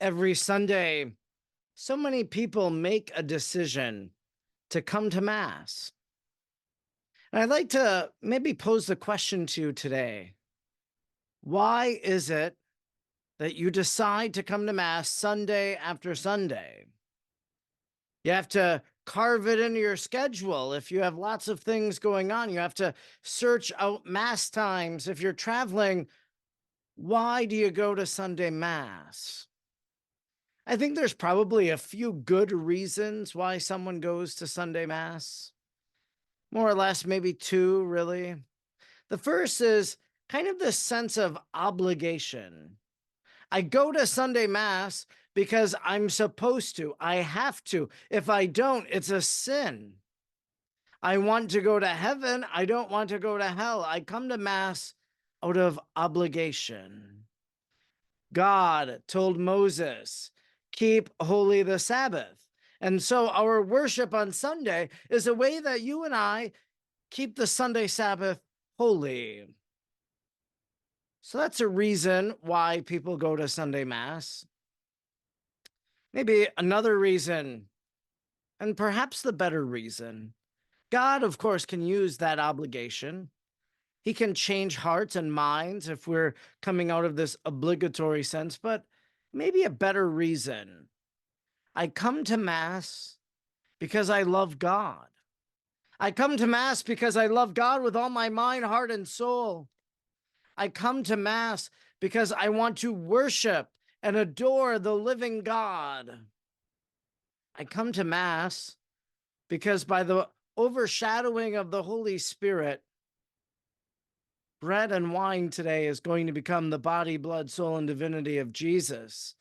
Every Sunday, so many people make a decision to come to Mass. And I'd like to maybe pose the question to you today. Why is it that you decide to come to Mass Sunday after Sunday? You have to carve it into your schedule. If you have lots of things going on, you have to search out Mass times. If you're traveling, why do you go to Sunday Mass? I think there's probably a few good reasons why someone goes to Sunday Mass. More or less, maybe two, really. The first is kind of this sense of obligation. I go to Sunday Mass because I'm supposed to. I have to. If I don't, it's a sin. I want to go to heaven. I don't want to go to hell. I come to Mass out of obligation. God told Moses, keep holy the Sabbath. And so our worship on Sunday is a way that you and I keep the Sunday Sabbath holy. So that's a reason why people go to Sunday Mass. Maybe another reason, and perhaps the better reason, God, of course, can use that obligation. He can change hearts and minds if we're coming out of this obligatory sense, but maybe a better reason. I come to Mass because I love God. I come to Mass because I love God with all my mind, heart, and soul. I come to Mass because I want to worship and adore the living God. I come to Mass because by the overshadowing of the Holy Spirit, bread and wine today is going to become the body, blood, soul, and divinity of Jesus.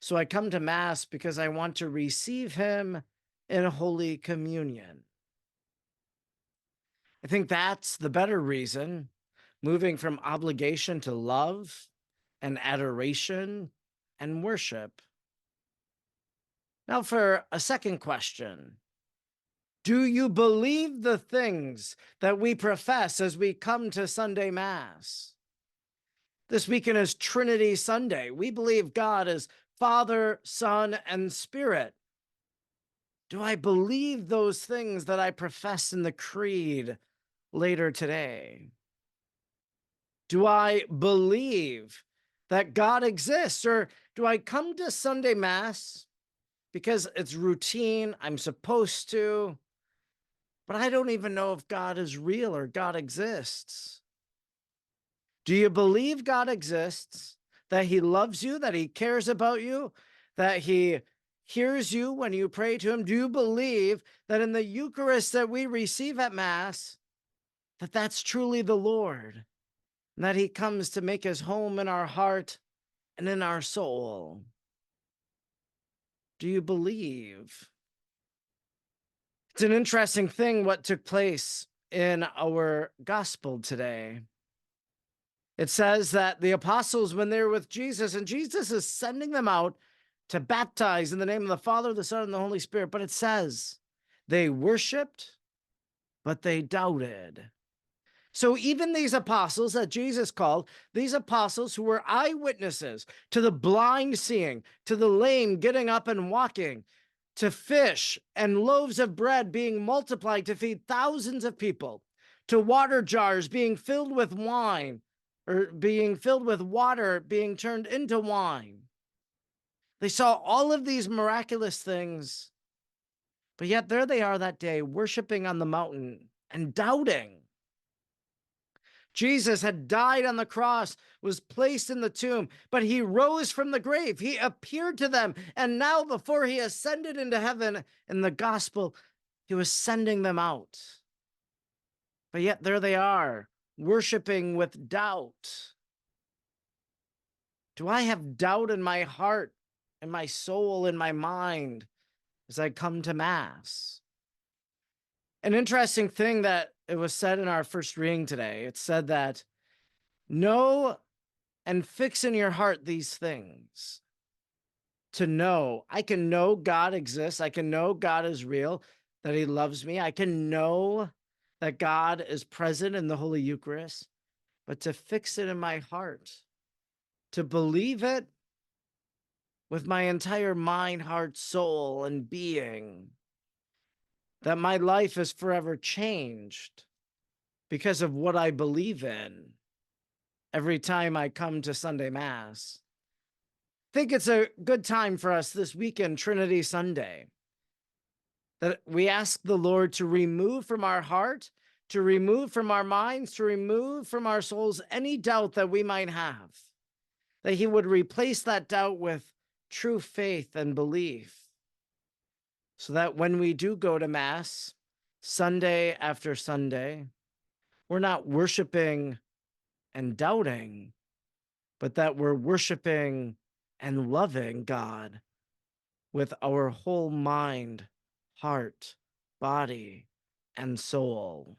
So I come to Mass because I want to receive him in Holy Communion. I think that's the better reason, moving from obligation to love and adoration and worship. Now, for a second question. Do you believe the things that we profess as we come to Sunday Mass? This weekend is Trinity Sunday. We believe God is Father, Son, and Spirit. Do I believe those things that I profess in the Creed later today? Do I believe that God exists, or do I come to Sunday Mass because it's routine, I'm supposed to, but I don't even know if God is real or God exists? Do you believe God exists, that he loves you, that he cares about you, that he hears you when you pray to him? Do you believe that in the Eucharist that we receive at Mass, that that's truly the Lord, and that he comes to make his home in our heart and in our soul? Do you believe? It's an interesting thing what took place in our gospel today. It says that the apostles, when they're with Jesus, and Jesus is sending them out to baptize in the name of the Father, the Son, and the Holy Spirit, but it says they worshiped, but they doubted. So even these apostles that Jesus called, these apostles who were eyewitnesses to the blind seeing, to the lame getting up and walking, to fish and loaves of bread being multiplied to feed thousands of people, to water jars being filled with wine, or being filled with water being turned into wine. They saw all of these miraculous things, but yet there they are that day, worshiping on the mountain and doubting. Jesus had died on the cross, was placed in the tomb, but he rose from the grave. He appeared to them. And now, before he ascended into heaven in the gospel, he was sending them out. But yet there they are, worshiping with doubt. Do I have doubt in my heart, in my soul, in my mind as I come to Mass? An interesting thing that it was said in our first reading today, it said that know and fix in your heart these things. To know, I can know God exists. I can know God is real, that he loves me. I can know that God is present in the Holy Eucharist, but to fix it in my heart, to believe it, with my entire mind, heart, soul, and being, that my life is forever changed because of what I believe in every time I come to Sunday Mass. I think it's a good time for us this weekend, Trinity Sunday, that we ask the Lord to remove from our heart, to remove from our minds, to remove from our souls any doubt that we might have, that He would replace that doubt with true faith and belief, so that when we do go to Mass, Sunday after Sunday, we're not worshiping and doubting, but that we're worshiping and loving God with our whole mind, heart, body, and soul.